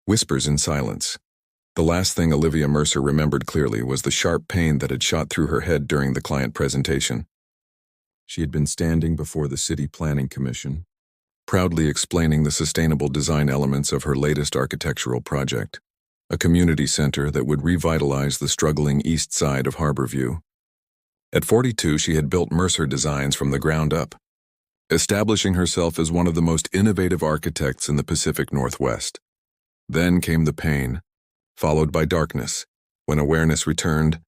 Whispers in silence. The last thing Olivia Mercer remembered clearly was the sharp pain that had shot through her head during the client presentation. She had been standing before the City Planning Commission, proudly explaining the sustainable design elements of her latest architectural project, a community center that would revitalize the struggling east side of Harborview. At 42, she had built Mercer Designs from the ground up, establishing herself as one of the most innovative architects in the Pacific Northwest. Then came the pain, followed by darkness. When awareness returned,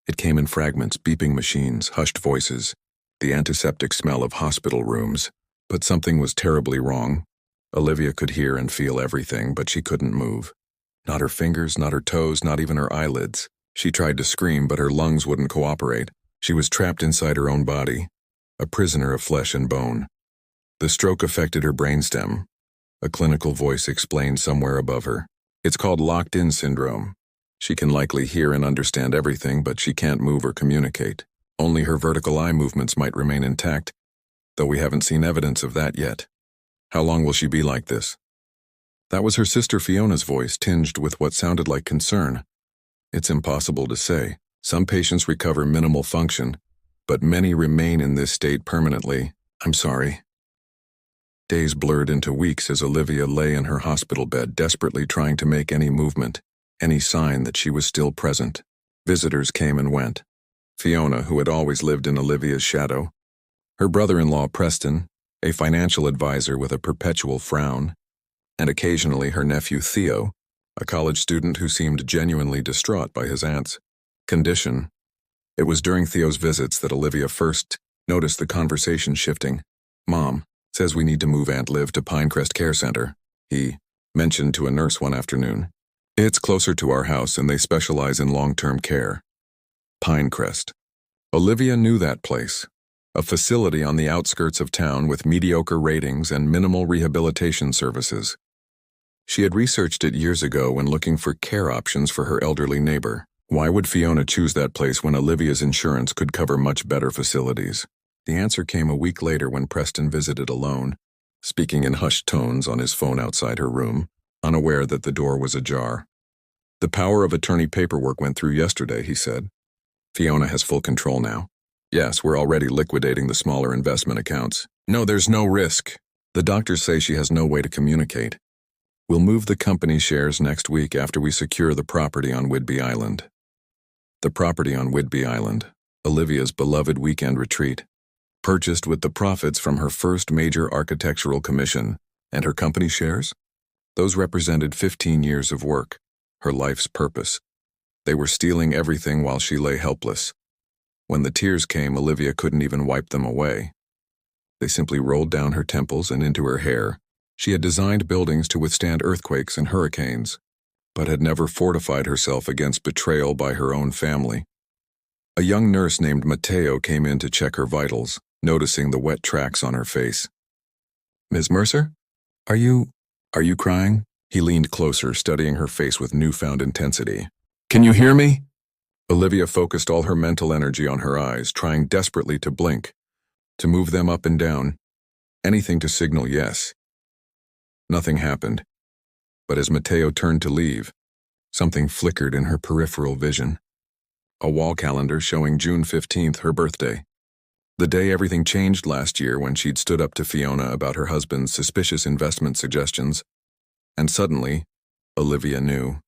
it came in fragments, beeping machines, hushed voices, the antiseptic smell of hospital rooms. But something was terribly wrong. Olivia could hear and feel everything, but she couldn't move. Not her fingers, not her toes, not even her eyelids. She tried to scream, but her lungs wouldn't cooperate. She was trapped inside her own body, a prisoner of flesh and bone. The stroke affected her brainstem. A clinical voice explained somewhere above her. It's called locked-in syndrome. She can likely hear and understand everything, but she can't move or communicate. Only her vertical eye movements might remain intact, though we haven't seen evidence of that yet. How long will she be like this? That was her sister Fiona's voice, tinged with what sounded like concern. It's impossible to say. Some patients recover minimal function, but many remain in this state permanently. I'm sorry. Days blurred into weeks as Olivia lay in her hospital bed, desperately trying to make any movement, any sign that she was still present. Visitors came and went. Fiona, who had always lived in Olivia's shadow, her brother-in-law Preston, a financial advisor with a perpetual frown, and occasionally her nephew Theo, a college student who seemed genuinely distraught by his aunt's condition. It was during Theo's visits that Olivia first noticed the conversation shifting. "Mom says we need to move Aunt Liv to Pinecrest Care Center," he mentioned to a nurse one afternoon. "It's closer to our house and they specialize in long-term care." Pinecrest. Olivia knew that place. A facility on the outskirts of town with mediocre ratings and minimal rehabilitation services. She had researched it years ago when looking for care options for her elderly neighbor. Why would Fiona choose that place when Olivia's insurance could cover much better facilities? The answer came a week later when Preston visited alone, speaking in hushed tones on his phone outside her room, unaware that the door was ajar. "The power of attorney paperwork went through yesterday," he said. "Fiona has full control now. Yes, we're already liquidating the smaller investment accounts. No, there's no risk. The doctors say she has no way to communicate. We'll move the company shares next week after we secure the property on Whidbey Island." The property on Whidbey Island, Olivia's beloved weekend retreat, purchased with the profits from her first major architectural commission, and her company shares? Those represented 15 years of work, her life's purpose. They were stealing everything while she lay helpless. When the tears came, Olivia couldn't even wipe them away. They simply rolled down her temples and into her hair. She had designed buildings to withstand earthquakes and hurricanes, but had never fortified herself against betrayal by her own family. A young nurse named Mateo came in to check her vitals, noticing the wet tracks on her face. "Ms. Mercer? Are you crying?" He leaned closer, studying her face with newfound intensity. "Can you hear me?" Olivia focused all her mental energy on her eyes, trying desperately to blink, to move them up and down, anything to signal yes. Nothing happened, but as Mateo turned to leave, something flickered in her peripheral vision. A wall calendar showing June 15th, her birthday. The day everything changed last year when she'd stood up to Fiona about her husband's suspicious investment suggestions. And suddenly, Olivia knew.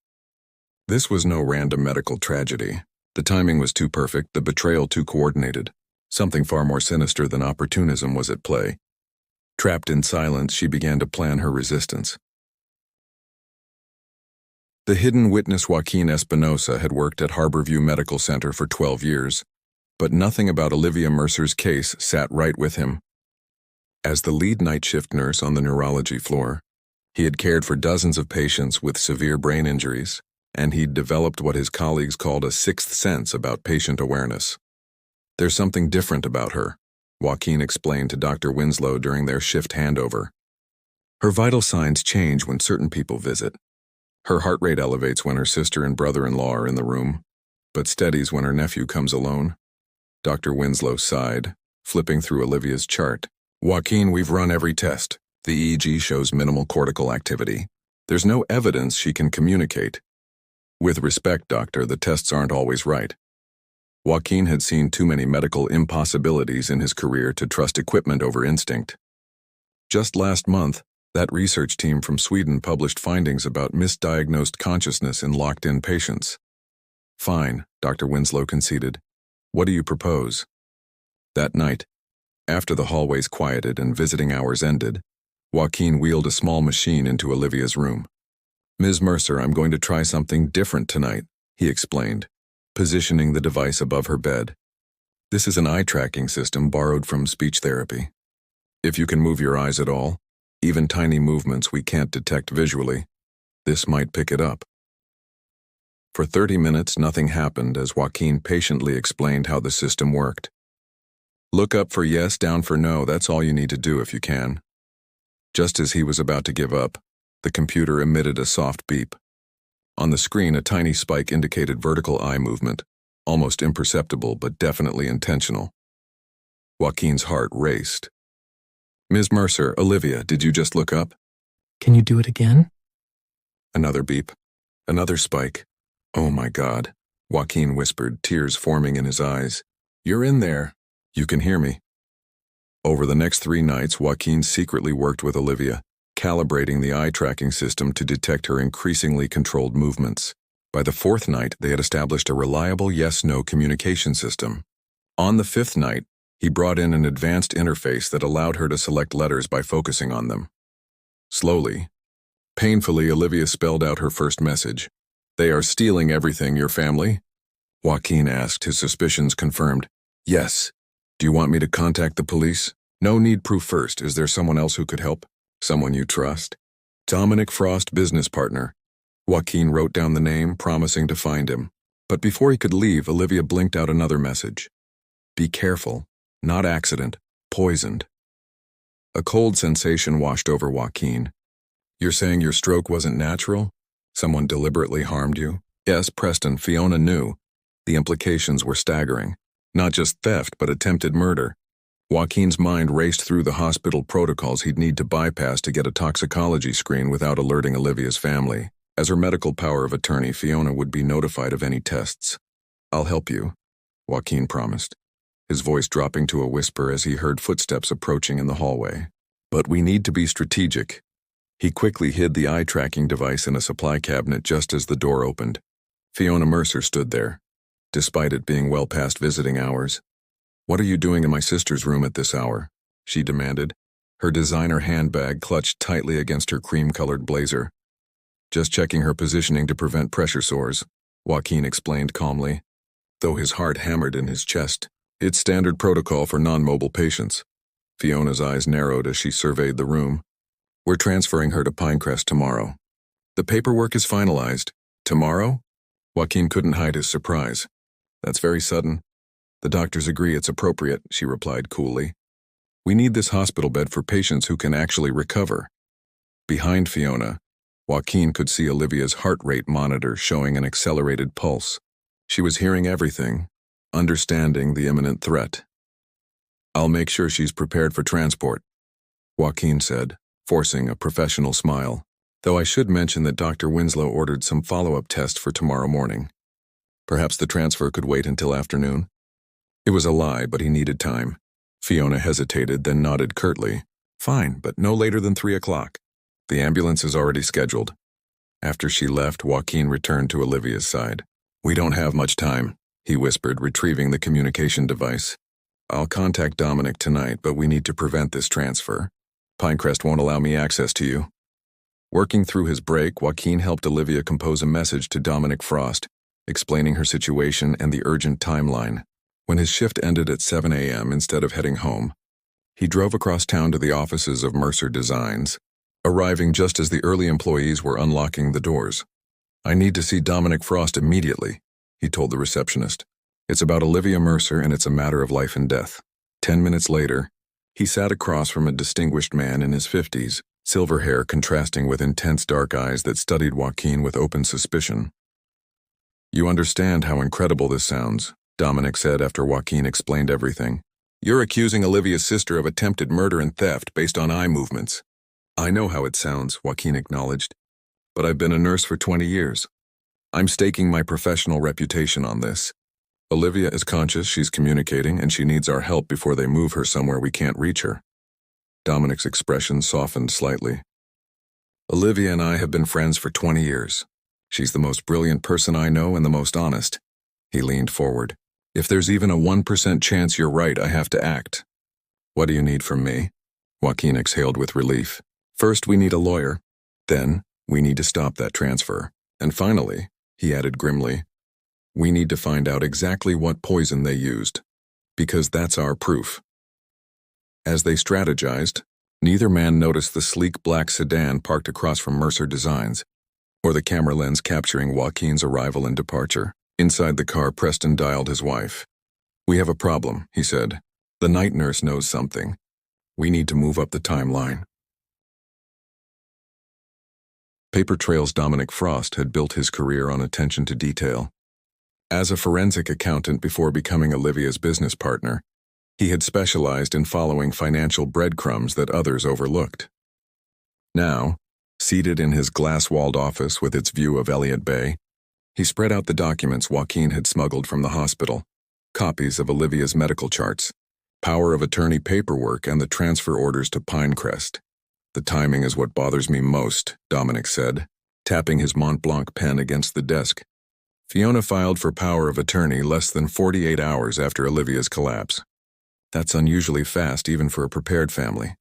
This was no random medical tragedy. The timing was too perfect, the betrayal too coordinated. Something far more sinister than opportunism was at play. Trapped in silence, she began to plan her resistance. The hidden witness Joaquin Espinosa had worked at Harborview Medical Center for 12 years, but nothing about Olivia Mercer's case sat right with him. As the lead night shift nurse on the neurology floor, he had cared for dozens of patients with severe brain injuries, and he'd developed what his colleagues called a sixth sense about patient awareness. "There's something different about her," Joaquin explained to Dr. Winslow during their shift handover. "Her vital signs change when certain people visit. Her heart rate elevates when her sister and brother-in-law are in the room, but steadies when her nephew comes alone." Dr. Winslow sighed, flipping through Olivia's chart. "Joaquin, we've run every test. The EEG shows minimal cortical activity. There's no evidence she can communicate. With respect, doctor, the tests aren't always right. Joaquin had seen too many medical impossibilities in his career to trust equipment over instinct. Just last month, that research team from Sweden published findings about misdiagnosed consciousness in locked-in patients. Fine, Dr. Winslow conceded. What do you propose? That night, after the hallways quieted and visiting hours ended, Joaquin wheeled a small machine into Olivia's room. Ms. Mercer, I'm going to try something different tonight, he explained, positioning the device above her bed. This is an eye-tracking system borrowed from speech therapy. If you can move your eyes at all, even tiny movements we can't detect visually, this might pick it up. For 30 minutes, nothing happened as Joaquin patiently explained how the system worked. Look up for yes, down for no, that's all you need to do if you can. Just as he was about to give up, the computer emitted a soft beep. On the screen, a tiny spike indicated vertical eye movement, almost imperceptible but definitely intentional. Joaquin's heart raced. Ms. Mercer, Olivia, did you just look up? Can you do it again? Another beep. Another spike. Oh my God, Joaquin whispered, tears forming in his eyes. You're in there. You can hear me. Over the next 3 nights, Joaquin secretly worked with Olivia, calibrating the eye-tracking system to detect her increasingly controlled movements. By the 4th night, they had established a reliable yes-no communication system. On the 5th night, he brought in an advanced interface that allowed her to select letters by focusing on them. Slowly, painfully, Olivia spelled out her first message. They are stealing everything, your family? Joaquin asked, his suspicions confirmed. Yes. Do you want me to contact the police? No need proof first. Is there someone else who could help? Someone you trust? Dominic Frost, business partner. Joaquin wrote down the name, promising to find him. But before he could leave, Olivia blinked out another message. Be careful. Not accident. Poisoned. A cold sensation washed over Joaquin. You're saying your stroke wasn't natural? Someone deliberately harmed you? Yes, Preston, Fiona knew. The implications were staggering. Not just theft, but attempted murder. Joaquin's mind raced through the hospital protocols he'd need to bypass to get a toxicology screen without alerting Olivia's family. As her medical power of attorney, Fiona would be notified of any tests. I'll help you, Joaquin promised, his voice dropping to a whisper as he heard footsteps approaching in the hallway. But we need to be strategic. He quickly hid the eye-tracking device in a supply cabinet just as the door opened. Fiona Mercer stood there, despite it being well past visiting hours. What are you doing in my sister's room at this hour? She demanded, her designer handbag clutched tightly against her cream-colored blazer. Just checking her positioning to prevent pressure sores, Joaquin explained calmly, though his heart hammered in his chest. It's standard protocol for non-mobile patients. Fiona's eyes narrowed as she surveyed the room. We're transferring her to Pinecrest tomorrow. The paperwork is finalized. Tomorrow? Joaquin couldn't hide his surprise. That's very sudden. The doctors agree it's appropriate, she replied coolly. We need this hospital bed for patients who can actually recover. Behind Fiona, Joaquin could see Olivia's heart rate monitor showing an accelerated pulse. She was hearing everything, understanding the imminent threat. I'll make sure she's prepared for transport, Joaquin said, forcing a professional smile, though I should mention that Dr. Winslow ordered some follow-up tests for tomorrow morning. Perhaps the transfer could wait until afternoon? It was a lie, but he needed time. Fiona hesitated, then nodded curtly. Fine, but no later than 3 o'clock. The ambulance is already scheduled. After she left, Joaquin returned to Olivia's side. We don't have much time, he whispered, retrieving the communication device. I'll contact Dominic tonight, but we need to prevent this transfer. Pinecrest won't allow me access to you. Working through his break, Joaquin helped Olivia compose a message to Dominic Frost, explaining her situation and the urgent timeline. When his shift ended at 7 a.m. instead of heading home, he drove across town to the offices of Mercer Designs, arriving just as the early employees were unlocking the doors. I need to see Dominic Frost immediately, he told the receptionist. It's about Olivia Mercer and it's a matter of life and death. 10 minutes later, he sat across from a distinguished man in his 50s, silver hair contrasting with intense dark eyes that studied Joaquin with open suspicion. You understand how incredible this sounds, Dominic said after Joaquin explained everything. You're accusing Olivia's sister of attempted murder and theft based on eye movements. I know how it sounds, Joaquin acknowledged. but I've been a nurse for 20 years. I'm staking my professional reputation on this. Olivia is conscious she's communicating and she needs our help before they move her somewhere we can't reach her. Dominic's expression softened slightly. Olivia and I have been friends for 20 years. She's the most brilliant person I know and the most honest. He leaned forward. If there's even a 1% chance you're right, I have to act. What do you need from me? Joaquin exhaled with relief. First, we need a lawyer. Then, we need to stop that transfer. And finally, he added grimly, we need to find out exactly what poison they used. Because that's our proof. As they strategized, neither man noticed the sleek black sedan parked across from Mercer Designs, or the camera lens capturing Joaquin's arrival and departure. Inside the car, Preston dialed his wife. We have a problem, he said. The night nurse knows something. We need to move up the timeline. Paper Trail's Dominic Frost had built his career on attention to detail. As a forensic accountant before becoming Olivia's business partner, he had specialized in following financial breadcrumbs that others overlooked. Now, seated in his glass-walled office with its view of Elliott Bay, he spread out the documents Joaquin had smuggled from the hospital, copies of Olivia's medical charts, power of attorney paperwork, and the transfer orders to Pinecrest. The timing is what bothers me most, Dominic said, tapping his Mont Blanc pen against the desk. Fiona filed for power of attorney less than 48 hours after Olivia's collapse. That's unusually fast even for a prepared family.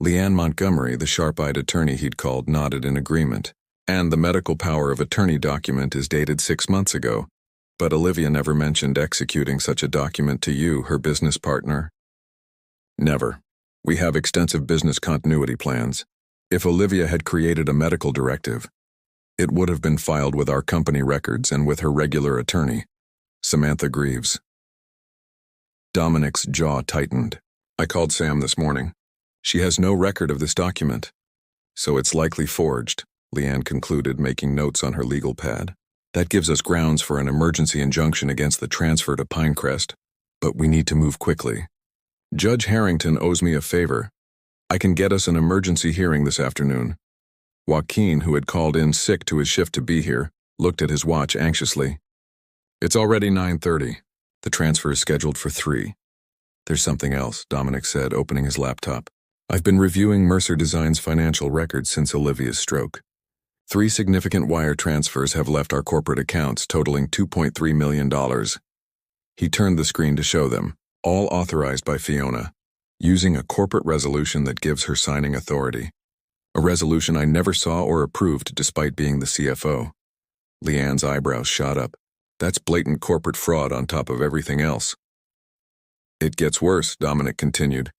Leanne Montgomery, the sharp-eyed attorney he'd called, nodded in agreement. And the medical power of attorney document is dated 6 months ago. But Olivia never mentioned executing such a document to you, her business partner. Never. We have extensive business continuity plans. If Olivia had created a medical directive, it would have been filed with our company records and with her regular attorney, Samantha Greaves. Dominic's jaw tightened. I called Sam this morning. She has no record of this document. So it's likely forged, Leanne concluded, making notes on her legal pad. That gives us grounds for an emergency injunction against the transfer to Pinecrest, but we need to move quickly. Judge Harrington owes me a favor. I can get us an emergency hearing this afternoon. Joaquin, who had called in sick to his shift to be here, looked at his watch anxiously. It's already 9:30. The transfer is scheduled for 3. There's something else, Dominic said, opening his laptop. I've been reviewing Mercer Designs' financial records since Olivia's stroke. 3 significant wire transfers have left our corporate accounts, totaling $2.3 million. He turned the screen to show them, all authorized by Fiona, using a corporate resolution that gives her signing authority. A resolution I never saw or approved despite being the CFO. Leanne's eyebrows shot up. That's blatant corporate fraud on top of everything else. It gets worse, Dominic continued.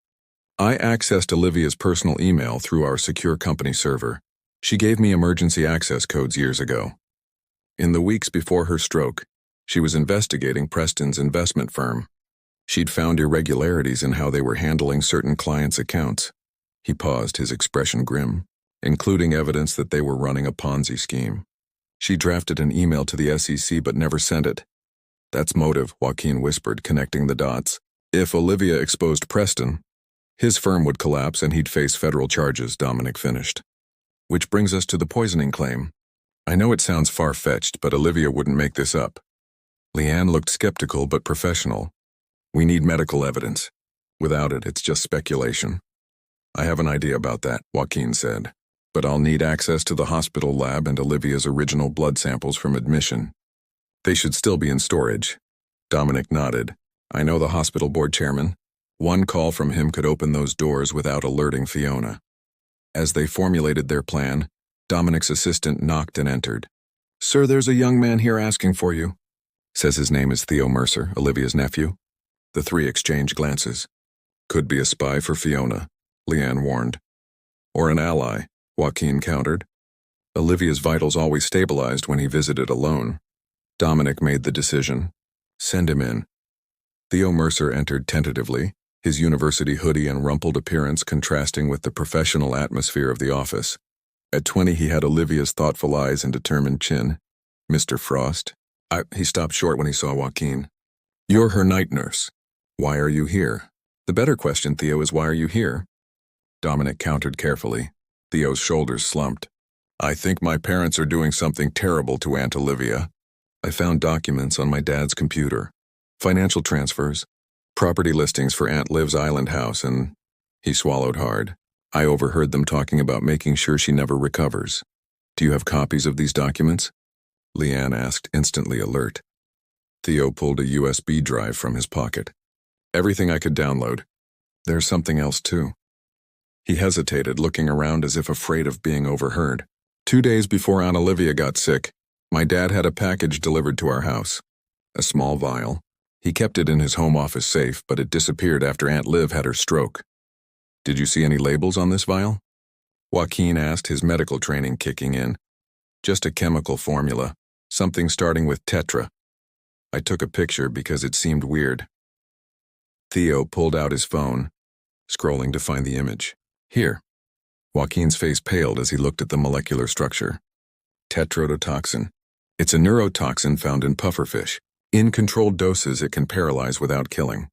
I accessed Olivia's personal email through our secure company server. She gave me emergency access codes years ago. In the weeks before her stroke, she was investigating Preston's investment firm. She'd found irregularities in how they were handling certain clients' accounts. He paused, his expression grim, including evidence that they were running a Ponzi scheme. She drafted an email to the SEC but never sent it. That's motive, Joaquin whispered, connecting the dots. If Olivia exposed Preston, his firm would collapse and he'd face federal charges, Dominic finished. Which brings us to the poisoning claim. I know it sounds far-fetched, but Olivia wouldn't make this up. Leanne looked skeptical but professional. We need medical evidence. Without it, it's just speculation. I have an idea about that, Joaquin said. But I'll need access to the hospital lab and Olivia's original blood samples from admission. They should still be in storage. Dominic nodded. I know the hospital board chairman. One call from him could open those doors without alerting Fiona. As they formulated their plan, Dominic's assistant knocked and entered. Sir, there's a young man here asking for you. Says his name is Theo Mercer, Olivia's nephew. The 3 exchanged glances. Could be a spy for Fiona, Leanne warned. Or an ally, Joaquin countered. Olivia's vitals always stabilized when he visited alone. Dominic made the decision. Send him in. Theo Mercer entered tentatively, his university hoodie and rumpled appearance contrasting with the professional atmosphere of the office. At 20, he had Olivia's thoughtful eyes and determined chin. Mr. Frost. He stopped short when he saw Joaquin. You're her night nurse. Why are you here? The better question, Theo, is why are you here? Dominic countered carefully. Theo's shoulders slumped. I think my parents are doing something terrible to Aunt Olivia. I found documents on my dad's computer. Financial transfers, property listings for Aunt Liv's island house, and he swallowed hard. I overheard them talking about making sure she never recovers. Do you have copies of these documents? Leanne asked, instantly alert. Theo pulled a USB drive from his pocket. Everything I could download. There's something else too. He hesitated, looking around as if afraid of being overheard. 2 days before Aunt Olivia got sick, my dad had a package delivered to our house. A small vial. He kept it in his home office safe, but it disappeared after Aunt Liv had her stroke. Did you see any labels on this vial? Joaquin asked, his medical training kicking in. Just a chemical formula, something starting with tetra. I took a picture because it seemed weird. Theo pulled out his phone, scrolling to find the image. Here. Joaquin's face paled as he looked at the molecular structure. Tetrodotoxin. It's a neurotoxin found in pufferfish. In controlled doses, it can paralyze without killing.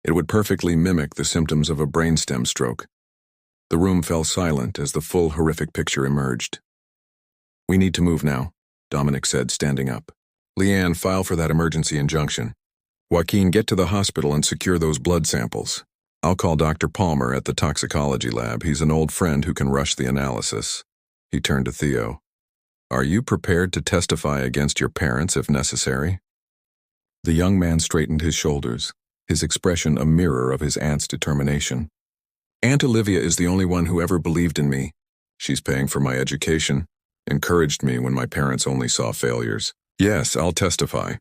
It would perfectly mimic the symptoms of a brainstem stroke. The room fell silent as the full horrific picture emerged. We need to move now, Dominic said, standing up. Leanne, file for that emergency injunction. Joaquin, get to the hospital and secure those blood samples. I'll call Dr. Palmer at the toxicology lab. He's an old friend who can rush the analysis. He turned to Theo. Are you prepared to testify against your parents if necessary? The young man straightened his shoulders, his expression a mirror of his aunt's determination. Aunt Olivia is the only one who ever believed in me. She's paying for my education, encouraged me when my parents only saw failures. Yes, I'll testify.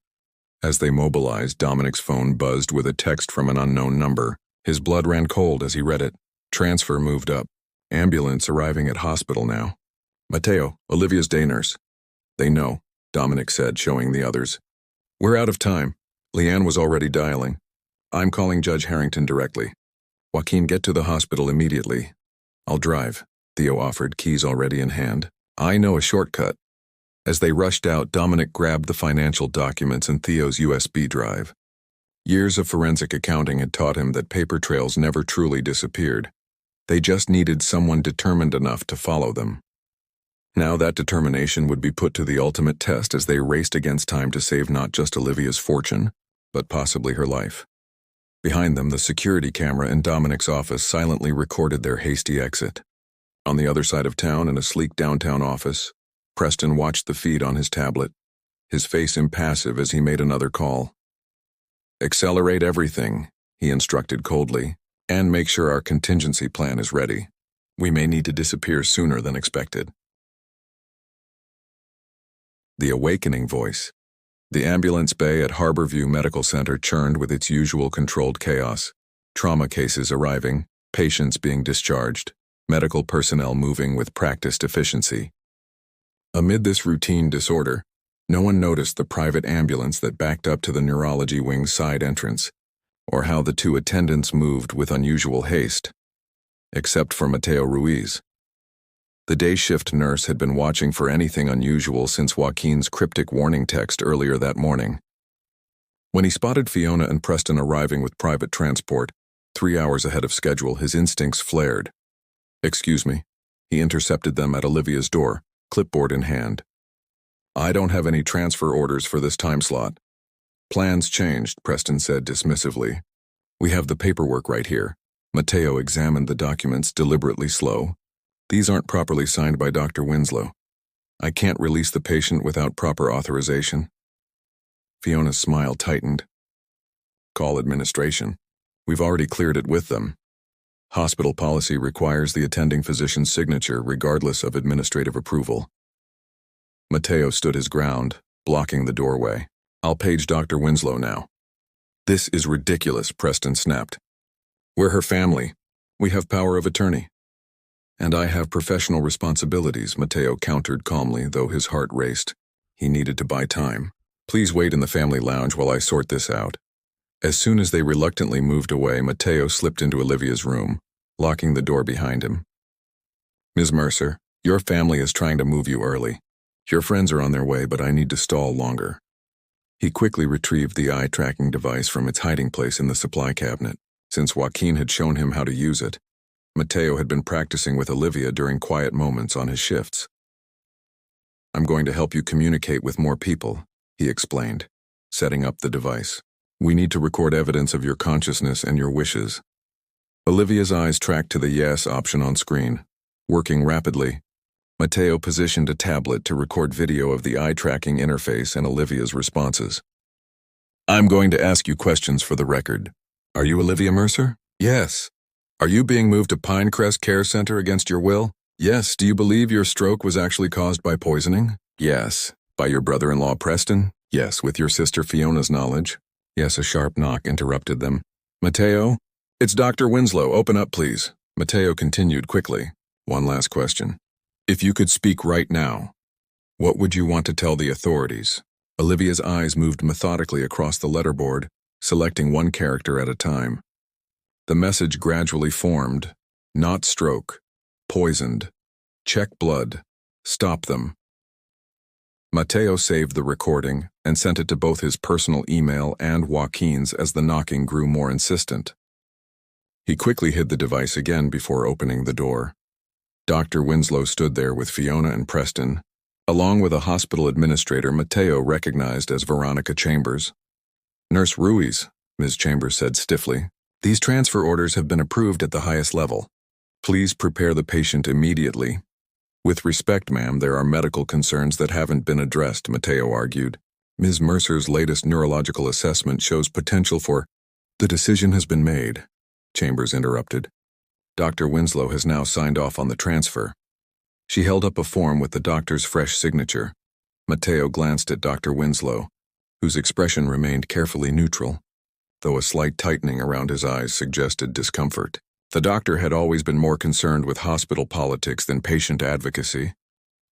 As they mobilized, Dominic's phone buzzed with a text from an unknown number. His blood ran cold as he read it. Transfer moved up. Ambulance arriving at hospital now. Mateo, Olivia's day nurse. They know, Dominic said, showing the others. We're out of time. Leanne was already dialing. I'm calling Judge Harrington directly. Joaquin, get to the hospital immediately. I'll drive, Theo offered, keys already in hand. I know a shortcut. As they rushed out, Dominic grabbed the financial documents and Theo's USB drive. Years of forensic accounting had taught him that paper trails never truly disappeared. They just needed someone determined enough to follow them. Now that determination would be put to the ultimate test as they raced against time to save not just Olivia's fortune, but possibly her life. Behind them, the security camera in Dominic's office silently recorded their hasty exit. On the other side of town, in a sleek downtown office, Preston watched the feed on his tablet, his face impassive as he made another call. Accelerate everything, he instructed coldly, and make sure our contingency plan is ready. We may need to disappear sooner than expected. The awakening voice. The ambulance bay at Harborview Medical Center churned with its usual controlled chaos. Trauma cases arriving, patients being discharged, medical personnel moving with practiced efficiency. Amid this routine disorder, no one noticed the private ambulance that backed up to the neurology wing's side entrance, or how the two attendants moved with unusual haste. Except for Mateo Ruiz. The day shift nurse had been watching for anything unusual since Joaquin's cryptic warning text earlier that morning. When he spotted Fiona and Preston arriving with private transport, 3 hours ahead of schedule, his instincts flared. Excuse me. He intercepted them at Olivia's door, clipboard in hand. I don't have any transfer orders for this time slot. Plans changed, Preston said dismissively. We have the paperwork right here. Mateo examined the documents, deliberately slow. These aren't properly signed by Dr. Winslow. I can't release the patient without proper authorization. Fiona's smile tightened. Call administration. We've already cleared it with them. Hospital policy requires the attending physician's signature regardless of administrative approval. Mateo stood his ground, blocking the doorway. I'll page Dr. Winslow now. This is ridiculous, Preston snapped. We're her family. We have power of attorney. And I have professional responsibilities, Mateo countered calmly, though his heart raced. He needed to buy time. Please wait in the family lounge while I sort this out. As soon as they reluctantly moved away, Mateo slipped into Olivia's room, locking the door behind him. Ms. Mercer, your family is trying to move you early. Your friends are on their way, but I need to stall longer. He quickly retrieved the eye-tracking device from its hiding place in the supply cabinet. Since Joaquin had shown him how to use it, Mateo had been practicing with Olivia during quiet moments on his shifts. I'm going to help you communicate with more people, he explained, setting up the device. We need to record evidence of your consciousness and your wishes. Olivia's eyes tracked to the yes option on screen. Working rapidly, Matteo positioned a tablet to record video of the eye-tracking interface and Olivia's responses. I'm going to ask you questions for the record. Are you Olivia Mercer? Yes. Are you being moved to Pinecrest Care Center against your will? Yes. Do you believe your stroke was actually caused by poisoning? Yes. By your brother-in-law Preston? Yes. With your sister Fiona's knowledge? Yes. A sharp knock interrupted them. Matteo? It's Dr. Winslow. Open up, please. Matteo continued quickly. One last question. If you could speak right now, what would you want to tell the authorities? Olivia's eyes moved methodically across the letterboard, selecting one character at a time. The message gradually formed. Not stroke. Poisoned. Check blood. Stop them. Matteo saved the recording and sent it to both his personal email and Joaquin's as the knocking grew more insistent. He quickly hid the device again before opening the door. Dr. Winslow stood there with Fiona and Preston, along with a hospital administrator Matteo recognized as Veronica Chambers. Nurse Ruiz, Ms. Chambers said stiffly, these transfer orders have been approved at the highest level. Please prepare the patient immediately. With respect, ma'am, there are medical concerns that haven't been addressed, Matteo argued. Ms. Mercer's latest neurological assessment shows potential for... The decision has been made, Chambers interrupted. Dr. Winslow has now signed off on the transfer. She held up a form with the doctor's fresh signature. Matteo glanced at Dr. Winslow, whose expression remained carefully neutral, though a slight tightening around his eyes suggested discomfort. The doctor had always been more concerned with hospital politics than patient advocacy.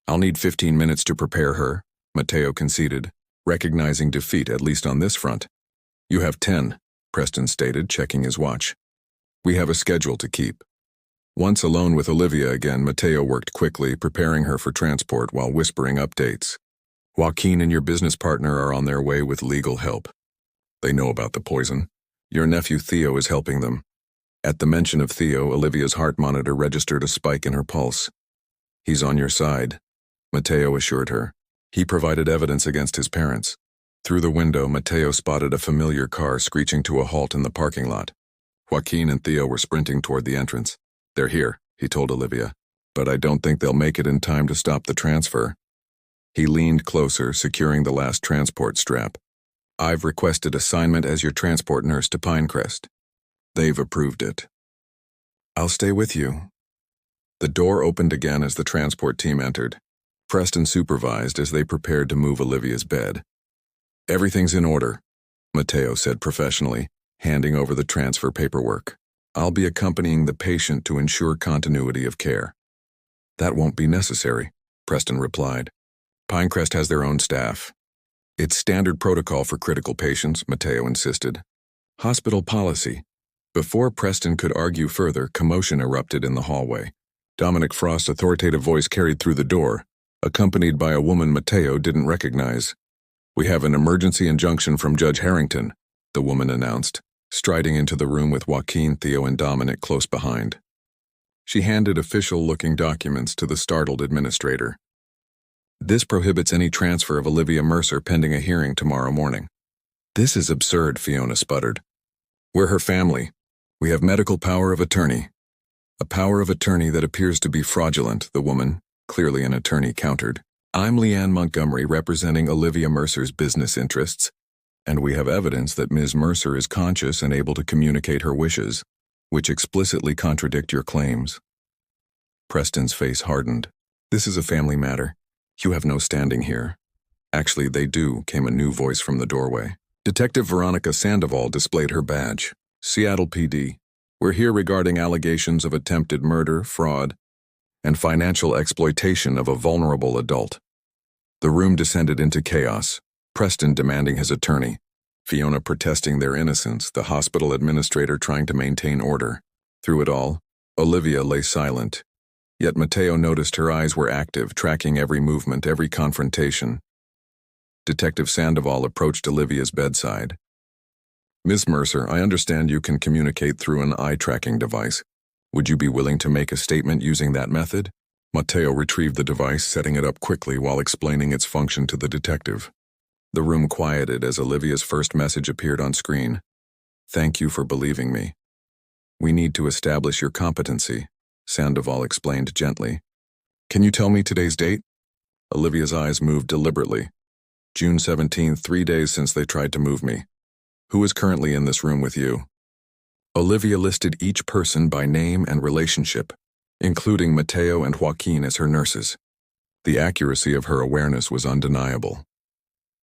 I'll need 15 minutes to prepare her, Matteo conceded, recognizing defeat at least on this front. You have 10, Preston stated, checking his watch. We have a schedule to keep. Once alone with Olivia again, Matteo worked quickly, preparing her for transport while whispering updates. Joaquin and your business partner are on their way with legal help. They know about the poison. Your nephew Theo is helping them. At the mention of Theo, Olivia's heart monitor registered a spike in her pulse. He's on your side, Matteo assured her. He provided evidence against his parents. Through the window, Matteo spotted a familiar car screeching to a halt in the parking lot. Joaquin and Theo were sprinting toward the entrance. They're here, he told Olivia, but I don't think they'll make it in time to stop the transfer. He leaned closer, securing the last transport strap. I've requested assignment as your transport nurse to Pinecrest. They've approved it. I'll stay with you. The door opened again as the transport team entered. Preston supervised as they prepared to move Olivia's bed. Everything's in order, Matteo said professionally, handing over the transfer paperwork. I'll be accompanying the patient to ensure continuity of care. That won't be necessary, Preston replied. Pinecrest has their own staff. It's standard protocol for critical patients, Matteo insisted. Hospital policy. Before Preston could argue further, commotion erupted in the hallway. Dominic Frost's authoritative voice carried through the door, accompanied by a woman Matteo didn't recognize. We have an emergency injunction from Judge Harrington, the woman announced, striding into the room with Joaquin, Theo, and Dominic close behind. She handed official-looking documents to the startled administrator. This prohibits any transfer of Olivia Mercer pending a hearing tomorrow morning. This is absurd, Fiona sputtered. We're her family. We have medical power of attorney. A power of attorney that appears to be fraudulent, the woman, clearly an attorney, countered. I'm Leanne Montgomery representing Olivia Mercer's business interests, and we have evidence that Ms. Mercer is conscious and able to communicate her wishes, which explicitly contradict your claims. Preston's face hardened. This is a family matter. You have no standing here. Actually, they do, came a new voice from the doorway. Detective Veronica Sandoval displayed her badge. Seattle PD. We're here regarding allegations of attempted murder, fraud, and financial exploitation of a vulnerable adult. The room descended into chaos, Preston demanding his attorney, Fiona protesting their innocence, the hospital administrator trying to maintain order. Through it all, Olivia lay silent. Yet Matteo noticed her eyes were active, tracking every movement, every confrontation. Detective Sandoval approached Olivia's bedside. Miss Mercer, I understand you can communicate through an eye-tracking device. Would you be willing to make a statement using that method? Matteo retrieved the device, setting it up quickly while explaining its function to the detective. The room quieted as Olivia's first message appeared on screen. "Thank you for believing me. We need to establish your competency," Sandoval explained gently. "Can you tell me today's date?" Olivia's eyes moved deliberately. "June 17th, 3 days since they tried to move me. Who is currently in this room with you?" Olivia listed each person by name and relationship, including Matteo and Joaquin as her nurses. The accuracy of her awareness was undeniable.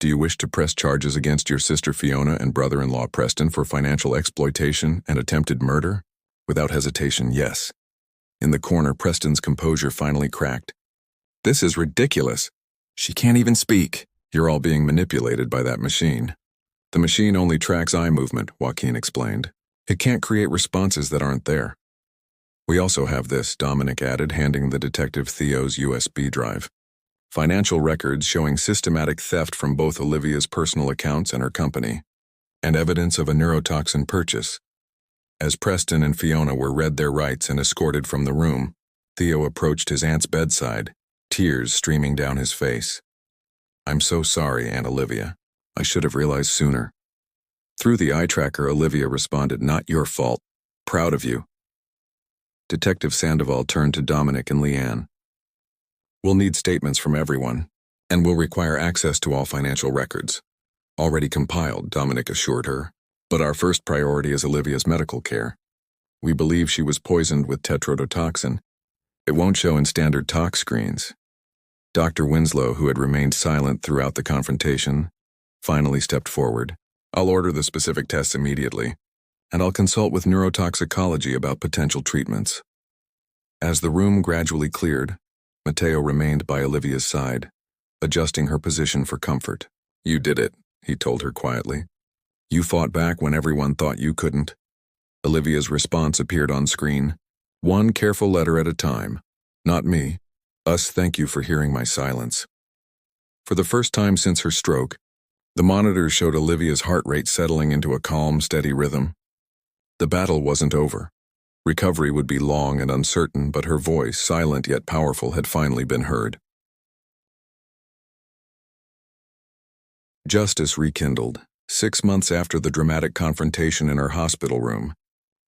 "Do you wish to press charges against your sister Fiona and brother-in-law Preston for financial exploitation and attempted murder?" Without hesitation, yes. In the corner, Preston's composure finally cracked. "This is ridiculous. She can't even speak." "You're all being manipulated by that machine. The machine only tracks eye movement," Joaquin explained. "It can't create responses that aren't there." "We also have this," Dominic added, handing the detective Theo's USB drive. "Financial records showing systematic theft from both Olivia's personal accounts and her company, and evidence of a neurotoxin purchase." As Preston and Fiona were read their rights and escorted from the room, Theo approached his aunt's bedside, tears streaming down his face. "I'm so sorry, Aunt Olivia. I should have realized sooner." Through the eye tracker, Olivia responded, "Not your fault. Proud of you." Detective Sandoval turned to Dominic and Leanne. "We'll need statements from everyone, and we'll require access to all financial records." "Already compiled," Dominic assured her. "But our first priority is Olivia's medical care. We believe she was poisoned with tetrodotoxin. It won't show in standard tox screens." Dr. Winslow, who had remained silent throughout the confrontation, finally stepped forward. "I'll order the specific tests immediately, and I'll consult with neurotoxicology about potential treatments." As the room gradually cleared, Matteo remained by Olivia's side, adjusting her position for comfort. "You did it," he told her quietly. "You fought back when everyone thought you couldn't." Olivia's response appeared on screen. "One careful letter at a time. Not me. Us. Thank you for hearing my silence." For the first time since her stroke, the monitor showed Olivia's heart rate settling into a calm, steady rhythm. The battle wasn't over. Recovery would be long and uncertain, but her voice, silent yet powerful, had finally been heard. Justice rekindled. 6 months after the dramatic confrontation in her hospital room,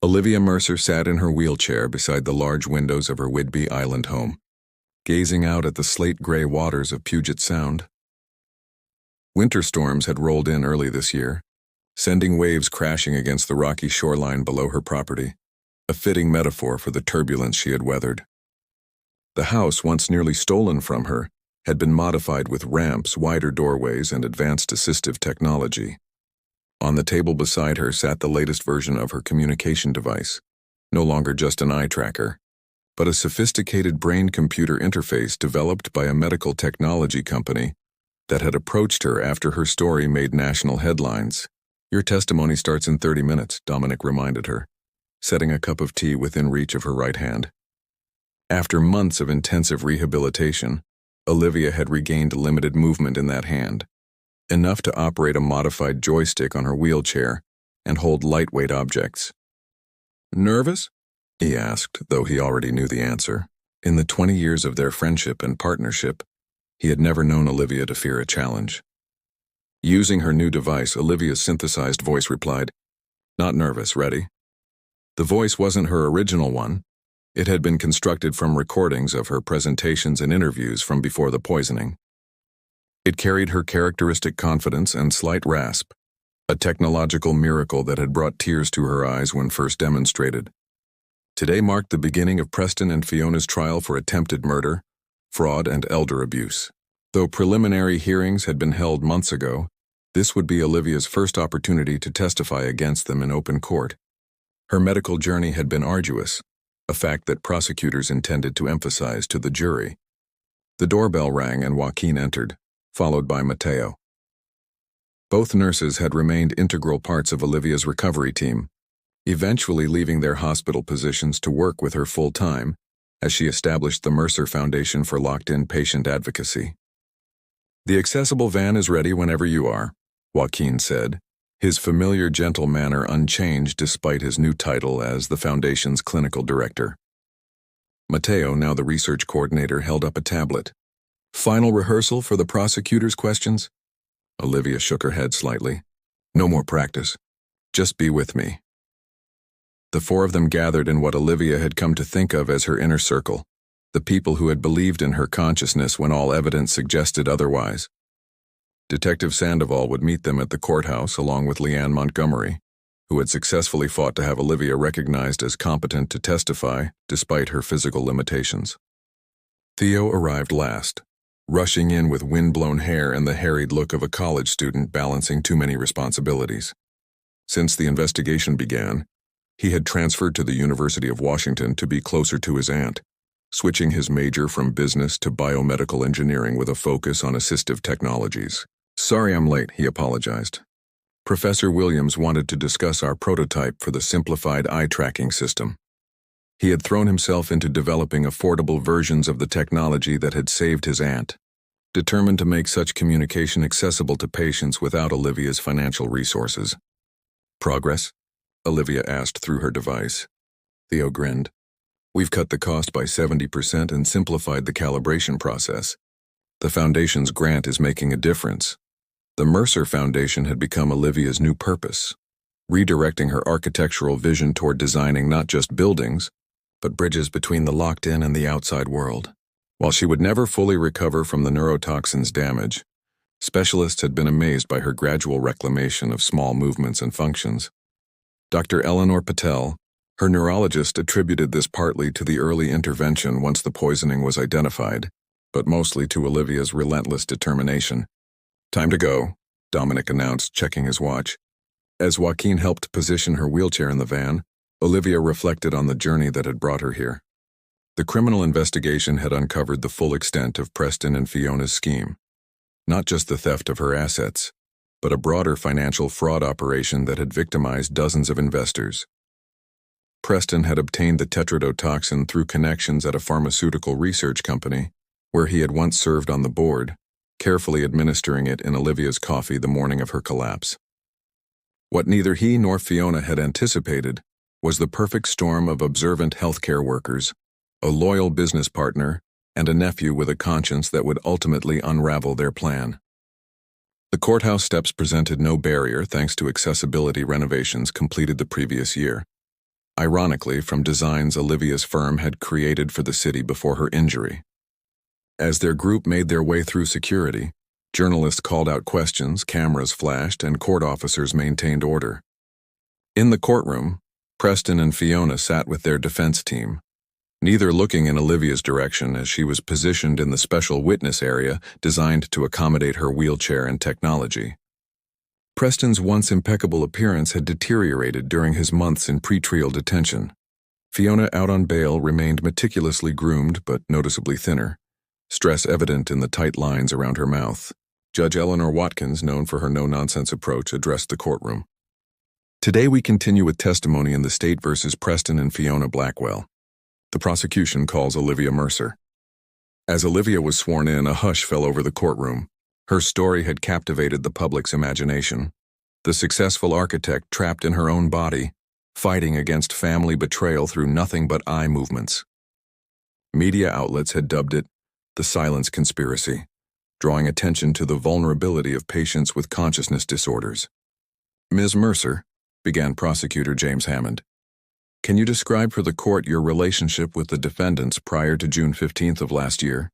Olivia Mercer sat in her wheelchair beside the large windows of her Whidbey Island home, gazing out at the slate-gray waters of Puget Sound. Winter storms had rolled in early this year, sending waves crashing against the rocky shoreline below her property, a fitting metaphor for the turbulence she had weathered. The house, once nearly stolen from her, had been modified with ramps, wider doorways, and advanced assistive technology. On the table beside her sat the latest version of her communication device, no longer just an eye tracker, but a sophisticated brain-computer interface developed by a medical technology company that had approached her after her story made national headlines. "Your testimony starts in 30 minutes, Dominic reminded her, setting a cup of tea within reach of her right hand. After months of intensive rehabilitation, Olivia had regained limited movement in that hand, enough to operate a modified joystick on her wheelchair and hold lightweight objects. "Nervous?" he asked, though he already knew the answer. In the 20 years of their friendship and partnership, he had never known Olivia to fear a challenge. Using her new device, Olivia's synthesized voice replied, "Not nervous, ready?" The voice wasn't her original one. It had been constructed from recordings of her presentations and interviews from before the poisoning. It carried her characteristic confidence and slight rasp, a technological miracle that had brought tears to her eyes when first demonstrated. Today marked the beginning of Preston and Fiona's trial for attempted murder, fraud, and elder abuse. Though preliminary hearings had been held months ago, this would be Olivia's first opportunity to testify against them in open court. Her medical journey had been arduous, a fact that prosecutors intended to emphasize to the jury. The doorbell rang and Joaquin entered, followed by Matteo. Both nurses had remained integral parts of Olivia's recovery team, eventually leaving their hospital positions to work with her full-time as she established the Mercer Foundation for Locked-In Patient Advocacy. "The accessible van is ready whenever you are," Joaquin said, his familiar gentle manner unchanged despite his new title as the Foundation's clinical director. Mateo, now the research coordinator, held up a tablet. Final rehearsal for the prosecutor's questions? Olivia shook her head slightly. No more practice. Just be with me. The four of them gathered in what Olivia had come to think of as her inner circle, the people who had believed in her consciousness when all evidence suggested otherwise. Detective Sandoval would meet them at the courthouse along with Leanne Montgomery, who had successfully fought to have Olivia recognized as competent to testify despite her physical limitations. Theo arrived last, rushing in with wind-blown hair and the harried look of a college student balancing too many responsibilities. Since the investigation began, he had transferred to the University of Washington to be closer to his aunt, switching his major from business to biomedical engineering with a focus on assistive technologies. Sorry I'm late, he apologized. Professor Williams wanted to discuss our prototype for the simplified eye tracking system. He had thrown himself into developing affordable versions of the technology that had saved his aunt, determined to make such communication accessible to patients without Olivia's financial resources. Progress? Olivia asked through her device. Theo grinned. We've cut the cost by 70% and simplified the calibration process. The Foundation's grant is making a difference. The Mercer Foundation had become Olivia's new purpose, redirecting her architectural vision toward designing not just buildings, but bridges between the locked-in and the outside world. While she would never fully recover from the neurotoxin's damage, specialists had been amazed by her gradual reclamation of small movements and functions. Dr. Eleanor Patel, her neurologist, attributed this partly to the early intervention once the poisoning was identified, but mostly to Olivia's relentless determination. Time to go, Dominic announced, checking his watch. As Joaquin helped position her wheelchair in the van, Olivia reflected on the journey that had brought her here. The criminal investigation had uncovered the full extent of Preston and Fiona's scheme. Not just the theft of her assets, but a broader financial fraud operation that had victimized dozens of investors. Preston had obtained the tetrodotoxin through connections at a pharmaceutical research company, where he had once served on the board, carefully administering it in Olivia's coffee the morning of her collapse. What neither he nor Fiona had anticipated was the perfect storm of observant healthcare workers, a loyal business partner, and a nephew with a conscience that would ultimately unravel their plan. The courthouse steps presented no barrier thanks to accessibility renovations completed the previous year, ironically from designs Olivia's firm had created for the city before her injury. As their group made their way through security, journalists called out questions, cameras flashed, and court officers maintained order. In the courtroom, Preston and Fiona sat with their defense team, neither looking in Olivia's direction as she was positioned in the special witness area designed to accommodate her wheelchair and technology. Preston's once impeccable appearance had deteriorated during his months in pretrial detention. Fiona, out on bail, remained meticulously groomed but noticeably thinner, stress evident in the tight lines around her mouth. Judge Eleanor Watkins, known for her no-nonsense approach, addressed the courtroom. Today we continue with testimony in the state versus Preston and Fiona Blackwell. The prosecution calls Olivia Mercer. As Olivia was sworn in, a hush fell over the courtroom. Her story had captivated the public's imagination. The successful architect trapped in her own body, fighting against family betrayal through nothing but eye movements. Media outlets had dubbed it the silence conspiracy, drawing attention to the vulnerability of patients with consciousness disorders. Ms. Mercer, began Prosecutor James Hammond, can you describe for the court your relationship with the defendants prior to June 15th of last year?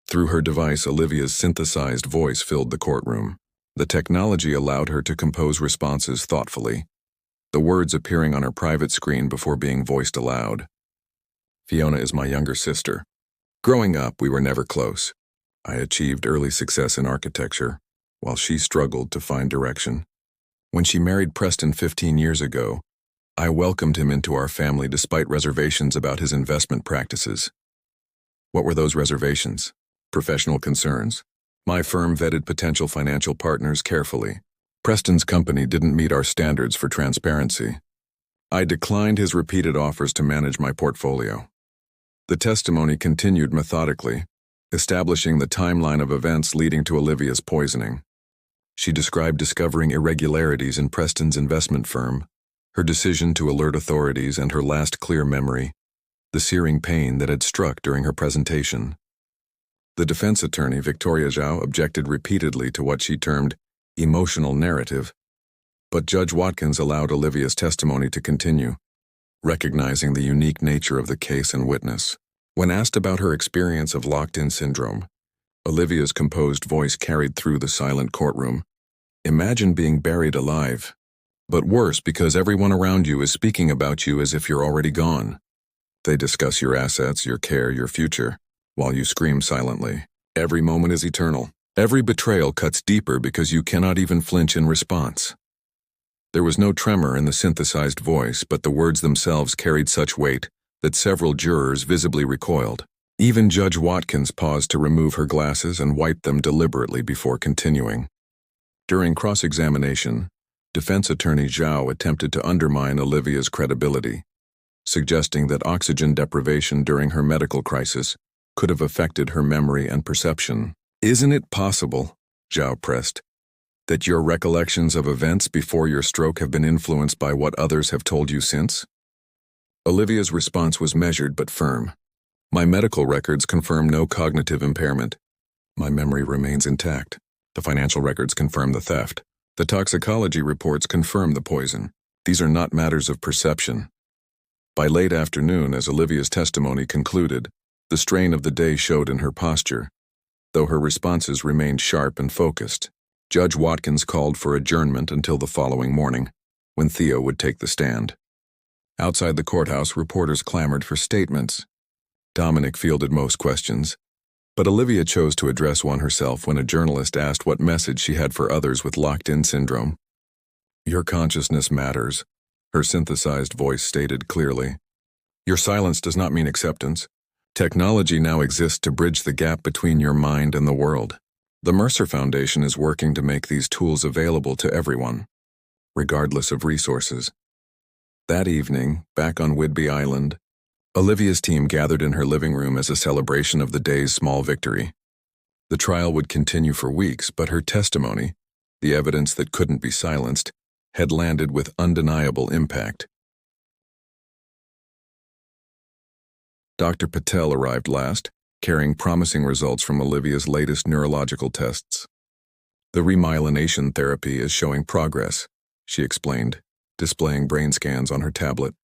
Through her device, Olivia's synthesized voice filled the courtroom. The technology allowed her to compose responses thoughtfully, the words appearing on her private screen before being voiced aloud. Fiona is my younger sister. Growing up, we were never close. I achieved early success in architecture, while she struggled to find direction. When she married Preston 15 years ago, I welcomed him into our family despite reservations about his investment practices. What were those reservations? Professional concerns. My firm vetted potential financial partners carefully. Preston's company didn't meet our standards for transparency. I declined his repeated offers to manage my portfolio. The testimony continued methodically, establishing the timeline of events leading to Olivia's poisoning. She described discovering irregularities in Preston's investment firm, her decision to alert authorities, and her last clear memory, the searing pain that had struck during her presentation. The defense attorney, Victoria Zhao, objected repeatedly to what she termed emotional narrative, but Judge Watkins allowed Olivia's testimony to continue, recognizing the unique nature of the case and witness. When asked about her experience of locked-in syndrome, Olivia's composed voice carried through the silent courtroom. Imagine being buried alive, but worse because everyone around you is speaking about you as if you're already gone. They discuss your assets, your care, your future, while you scream silently. Every moment is eternal. Every betrayal cuts deeper because you cannot even flinch in response. There was no tremor in the synthesized voice, but the words themselves carried such weight that several jurors visibly recoiled. Even Judge Watkins paused to remove her glasses and wipe them deliberately before continuing. During cross-examination, defense attorney Zhao attempted to undermine Olivia's credibility, suggesting that oxygen deprivation during her medical crisis could have affected her memory and perception. "Isn't it possible," Zhao pressed, "that your recollections of events before your stroke have been influenced by what others have told you since?" Olivia's response was measured but firm. "My medical records confirm no cognitive impairment. My memory remains intact. The financial records confirm the theft. The toxicology reports confirm the poison. These are not matters of perception." By late afternoon, as Olivia's testimony concluded, the strain of the day showed in her posture, though her responses remained sharp and focused. Judge Watkins called for adjournment until the following morning, when Theo would take the stand. Outside the courthouse, reporters clamored for statements. Dominic fielded most questions, but Olivia chose to address one herself when a journalist asked what message she had for others with locked-in syndrome. "Your consciousness matters," her synthesized voice stated clearly. "Your silence does not mean acceptance. Technology now exists to bridge the gap between your mind and the world. The Mercer Foundation is working to make these tools available to everyone, regardless of resources." That evening, back on Whidbey Island, Olivia's team gathered in her living room as a celebration of the day's small victory. The trial would continue for weeks, but her testimony, the evidence that couldn't be silenced, had landed with undeniable impact. Dr. Patel arrived last, carrying promising results from Olivia's latest neurological tests. "The remyelination therapy is showing progress," she explained, displaying brain scans on her tablet.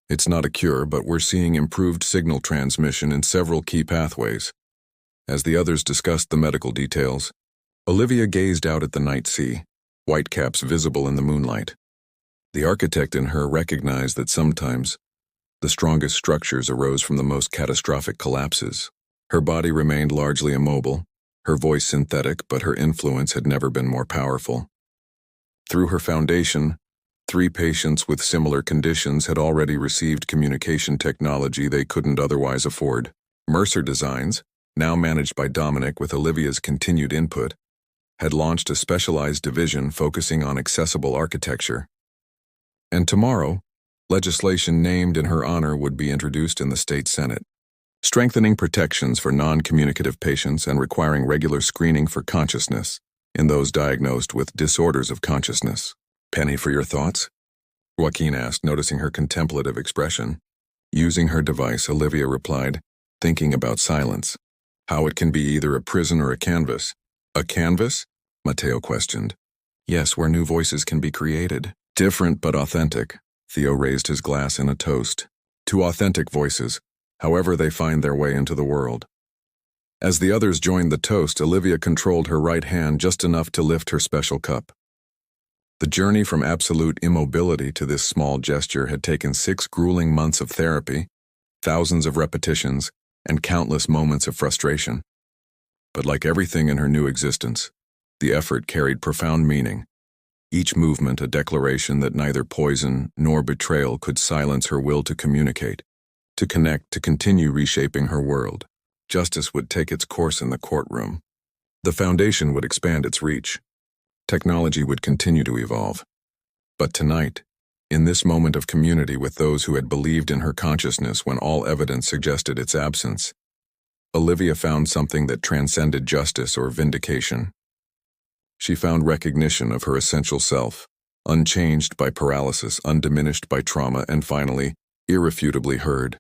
"It's not a cure, but we're seeing improved signal transmission in several key pathways." As the others discussed the medical details, Olivia gazed out at the night sea, whitecaps visible in the moonlight. The architect in her recognized that sometimes the strongest structures arose from the most catastrophic collapses. Her body remained largely immobile, her voice synthetic, but her influence had never been more powerful. Through her foundation, 3 patients with similar conditions had already received communication technology they couldn't otherwise afford. Mercer Designs, now managed by Dominic with Olivia's continued input, had launched a specialized division focusing on accessible architecture. And tomorrow, legislation named in her honor would be introduced in the state Senate, strengthening protections for non-communicative patients and requiring regular screening for consciousness in those diagnosed with disorders of consciousness. "Penny for your thoughts?" Joaquin asked, noticing her contemplative expression. Using her device, Olivia replied, thinking about silence. "How it can be either a prison or a canvas." "A canvas?" Mateo questioned. "Yes, where new voices can be created. Different but authentic." Theo raised his glass in a toast. "To authentic voices, however they find their way into the world." As the others joined the toast, Olivia controlled her right hand just enough to lift her special cup. The journey from absolute immobility to this small gesture had taken 6 grueling months of therapy, thousands of repetitions, and countless moments of frustration. But like everything in her new existence, the effort carried profound meaning. Each movement a declaration that neither poison nor betrayal could silence her will to communicate, to connect, to continue reshaping her world. Justice would take its course in the courtroom. The foundation would expand its reach. Technology would continue to evolve. But tonight, in this moment of community with those who had believed in her consciousness when all evidence suggested its absence, Olivia found something that transcended justice or vindication. She found recognition of her essential self, unchanged by paralysis, undiminished by trauma, and finally, irrefutably heard.